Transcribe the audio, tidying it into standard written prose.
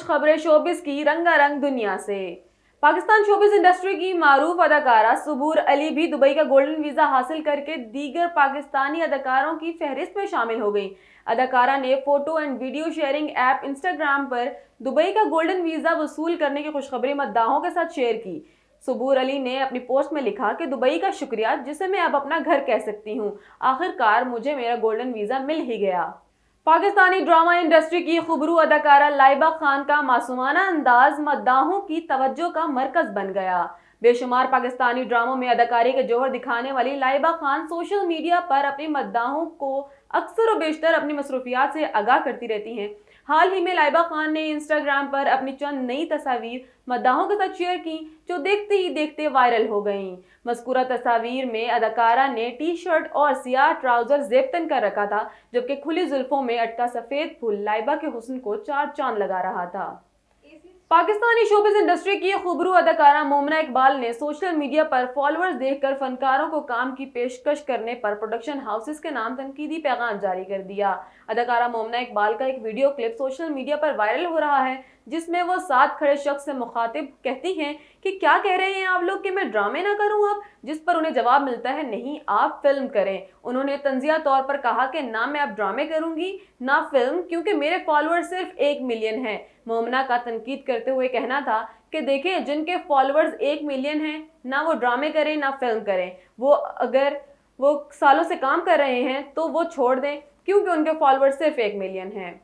कुछ खबरें शोबिस की रंगारंग दुनिया से। पाकिस्तान शोबिस इंडस्ट्री की मारूफ अदाकारा सुबूर अली भी दुबई का गोल्डन वीजा हासिल करके दीगर पाकिस्तानी अदाकारों की फहरिस्त में शामिल हो गई। अदाकारा ने photo and video sharing app Instagram पर दुबई का गोल्डन वीजा वसूल करने की खुशखबरी मद्दाहों के साथ शेयर की। सुबूर अली ने अपनी पोस्ट में लिखा कि दुबई का शुक्रिया, जिसे मैं अब अपना घर कह सकती हूँ। आखिरकार मुझे मेरा गोल्डन वीजा मिल ही गया। पाकिस्तानी ड्रामा इंडस्ट्री की खुबरू अदाकारा लाइबा खान का मासूमाना अंदाज मद्दाहों की तवज्जो का मरकज बन गया। बेशुमार पाकिस्तानी ड्रामों में अदाकारी के जौहर दिखाने वाली लाइबा खान सोशल मीडिया पर अपने मद्दाहों को अक्सर व बेशतर अपनी मसरूफियात से आगाह करती रहती हैं। हाल ही में लाइबा खान ने इंस्टाग्राम पर अपनी चंद नई तस्वीर मद्दाहों के साथ शेयर की, जो देखते ही देखते वायरल हो गईं। मज़कूरा तस्वीर में अदाकारा ने टी शर्ट और सियाह ट्राउजर ज़ेबतन कर रखा था, जबकि खुली जुल्फों में अटका सफ़ेद फूल लाइबा के हुस्न को चार चांद लगा रहा था। पाकिस्तानी शोबिस इंडस्ट्री की खुबरू अदाकारा मोमना इकबाल ने सोशल मीडिया पर फॉलोअर्स देखकर फनकारों को काम की पेशकश करने पर प्रोडक्शन हाउसेस के नाम तनकीदी पैगाम जारी कर दिया। अदाकारा मोमना इकबाल का एक वीडियो क्लिप सोशल मीडिया पर वायरल हो रहा है, जिसमें वो साथ खड़े शख्स से मुखातिब कहती हैं कि क्या कह रहे हैं आप लोग कि मैं ड्रामे ना करूं अब, जिस पर उन्हें जवाब मिलता है नहीं, आप फिल्म करें। उन्होंने तंजिया तौर पर कहा कि ना मैं अब ड्रामे करूंगी ना फिल्म, क्योंकि मेरे फॉलोअर्स सिर्फ 1 मिलियन हैं। मोमना का तनकीद करते हुए कहना था कि देखें, जिनके फॉलोअर्स 1 मिलियन हैं, ना वो ड्रामे करें ना फिल्म करें। अगर वो सालों से काम कर रहे हैं तो वो छोड़ दें, क्योंकि उनके फॉलोअर्स सिर्फ 1 मिलियन हैं।